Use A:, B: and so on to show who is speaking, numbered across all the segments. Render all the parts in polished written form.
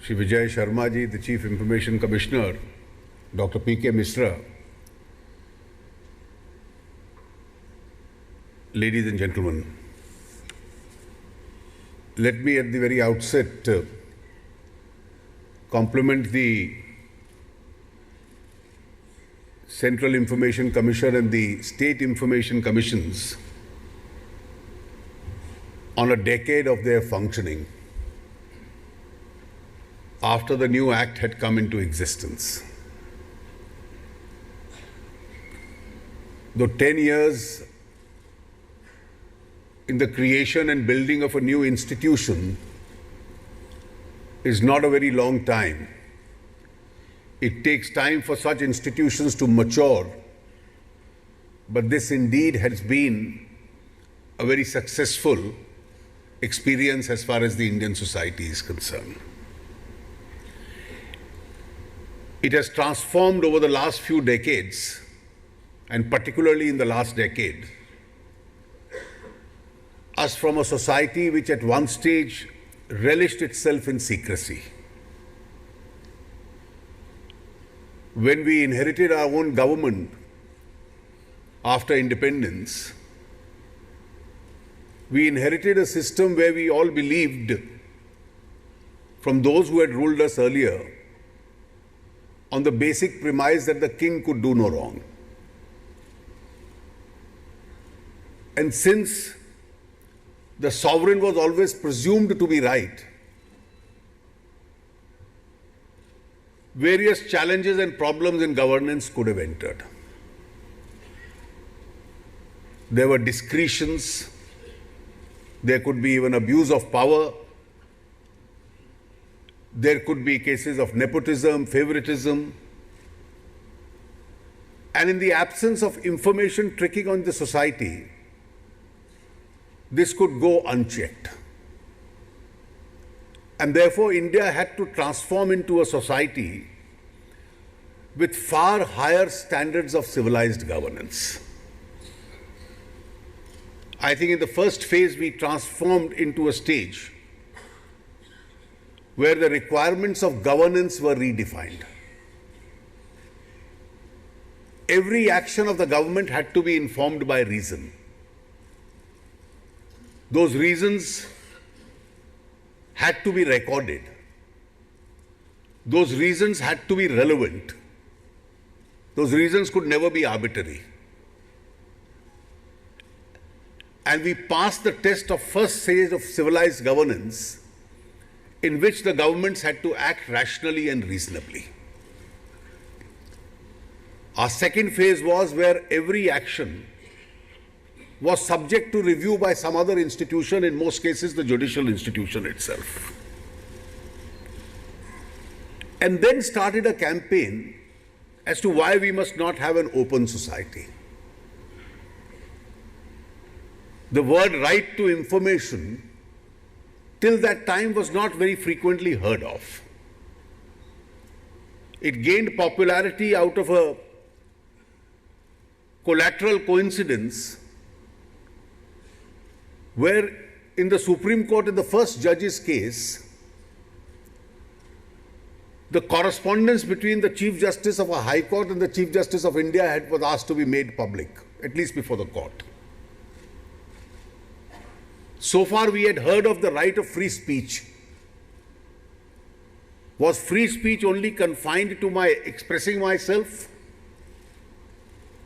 A: Shri Vijay Sharma ji, the Chief Information Commissioner, Dr. P.K. Misra, ladies and gentlemen, let me at the very outset compliment the Central Information Commission and the State Information Commissions on a decade of their functioning after the new Act had come into existence. Though 10 years in the creation and building of a new institution is not a very long time, it takes time for such institutions to mature, but this indeed has been a very successful experience as far as the Indian society is concerned. It has transformed over the last few decades, and particularly in the last decade, us from a society which at one stage relished itself in secrecy. When we inherited our own government after independence, we inherited a system where we all believed, from those who had ruled us earlier, on the basic premise that the king could do no wrong. And since the sovereign was always presumed to be right, various challenges and problems in governance could have entered. There were discretions, there could be even abuse of power, there could be cases of nepotism, favoritism, and in the absence of information tricking on the society, this could go unchecked. And therefore, India had to transform into a society with far higher standards of civilized governance. I think in the first phase, we transformed into a stage where the requirements of governance were redefined. Every action of the government had to be informed by reason. Those reasons had to be recorded. Those reasons had to be relevant. Those reasons could never be arbitrary. And we passed the test of first stage of civilized governance, in which the governments had to act rationally and reasonably. Our second phase was where every action was subject to review by some other institution, in most cases the judicial institution itself. And then started a campaign as to why we must not have an open society. The word right to information till that time was not very frequently heard of. It gained popularity out of a collateral coincidence where in the Supreme Court, in the first judge's case, the correspondence between the Chief Justice of a High Court and the Chief Justice of India was asked to be made public, at least before the court. So far we had heard of the right of free speech. Was free speech only confined to my expressing myself?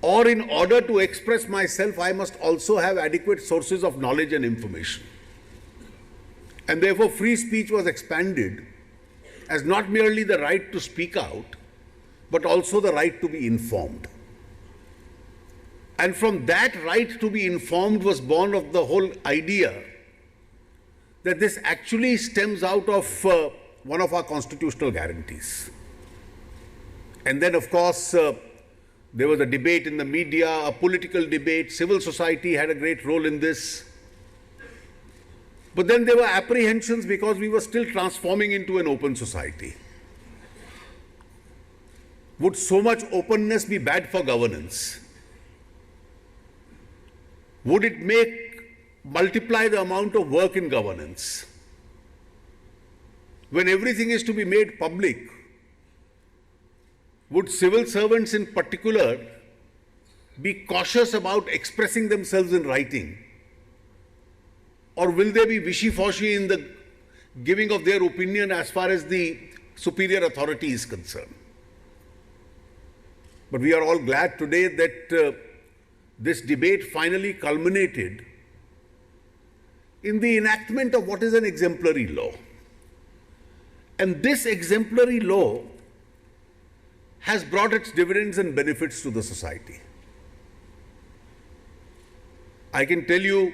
A: Or in order to express myself, I must also have adequate sources of knowledge and information. And therefore, free speech was expanded as not merely the right to speak out, but also the right to be informed. And from that right to be informed was born of the whole idea that this actually stems out of one of our constitutional guarantees. And then, of course, there was a debate in the media, a political debate. Civil society had a great role in this. But then there were apprehensions because we were still transforming into an open society. Would so much openness be bad for governance? Would it multiply the amount of work in governance? when everything is to be made public, would civil servants in particular be cautious about expressing themselves in writing? Or will they be wishy-washy in the giving of their opinion as far as the superior authority is concerned? But we are all glad today that this debate finally culminated in the enactment of what is an exemplary law. And this exemplary law has brought its dividends and benefits to the society. I can tell you,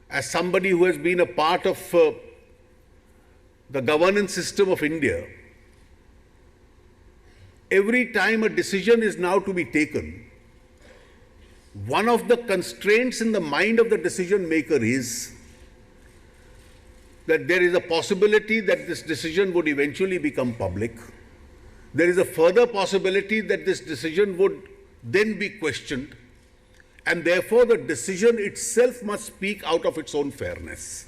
A: as somebody who has been a part of the governance system of India, every time a decision is now to be taken, one of the constraints in the mind of the decision maker is that there is a possibility that this decision would eventually become public. There is a further possibility that this decision would then be questioned, and therefore the decision itself must speak out of its own fairness.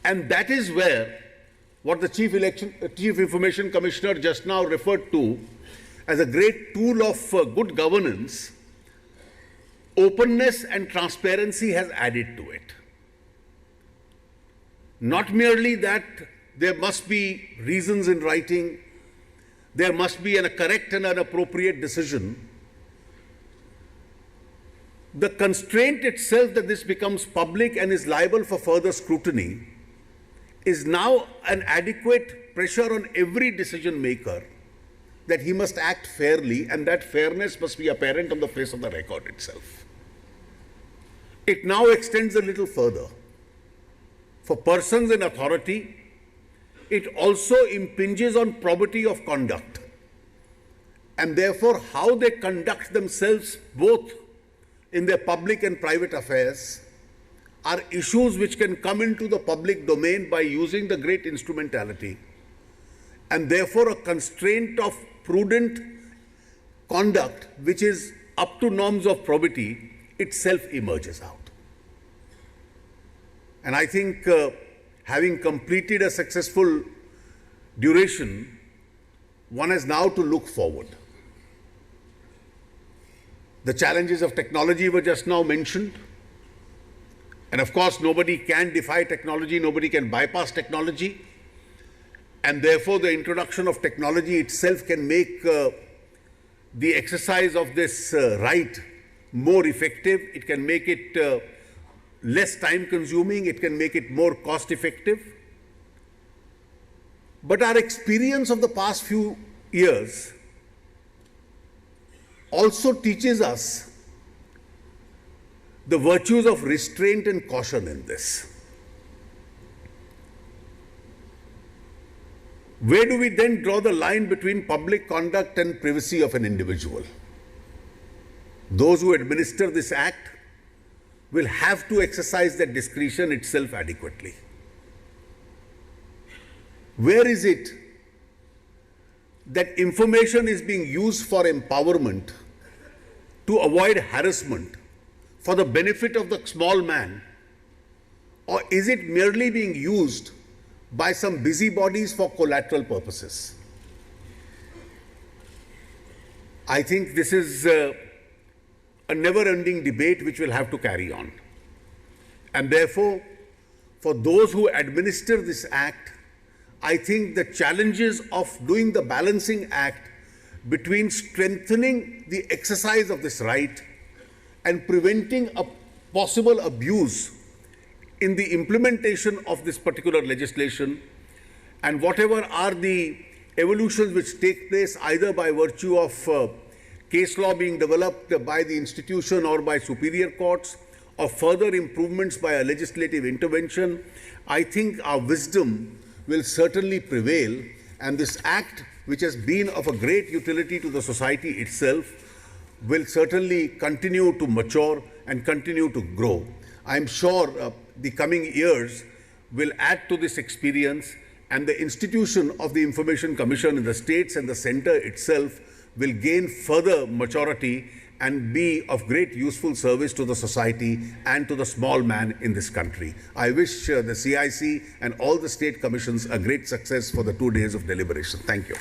A: And that is where what the Chief Information Commissioner just now referred to as a great tool of good governance, openness and transparency, has added to it. Not merely that there must be reasons in writing, there must be a correct and an appropriate decision. The constraint itself that this becomes public and is liable for further scrutiny is now an adequate pressure on every decision maker that he must act fairly, and that fairness must be apparent on the face of the record itself. It now extends a little further. For persons in authority, it also impinges on probity of conduct, and therefore how they conduct themselves both in their public and private affairs are issues which can come into the public domain by using the great instrumentality, and therefore a constraint of prudent conduct which is up to norms of probity itself emerges out. And I think having completed a successful duration, one has now to look forward. The challenges of technology were just now mentioned. And of course, nobody can defy technology, nobody can bypass technology. And therefore, the introduction of technology itself can make the exercise of this right more effective. It can make it less time consuming, it can make it more cost effective. But our experience of the past few years also teaches us the virtues of restraint and caution in this. Where do we then draw the line between public conduct and privacy of an individual? Those who administer this act will have to exercise that discretion itself adequately. Where is it that information is being used for empowerment, to avoid harassment, for the benefit of the small man? Or is it merely being used by some busybodies for collateral purposes? I think this is a never-ending debate which will have to carry on. And therefore, for those who administer this act, I think the challenges of doing the balancing act between strengthening the exercise of this right and preventing a possible abuse in the implementation of this particular legislation, and whatever are the evolutions which take place either by virtue of case law being developed by the institution or by superior courts, or further improvements by a legislative intervention, I think our wisdom will certainly prevail, and this act, which has been of a great utility to the society itself, will certainly continue to mature and continue to grow. I'm sure the coming years will add to this experience, and the institution of the Information Commission in the states and the center itself will gain further maturity and be of great useful service to the society and to the small man in this country. I wish the CIC and all the state commissions a great success for the 2 days of deliberation. Thank you.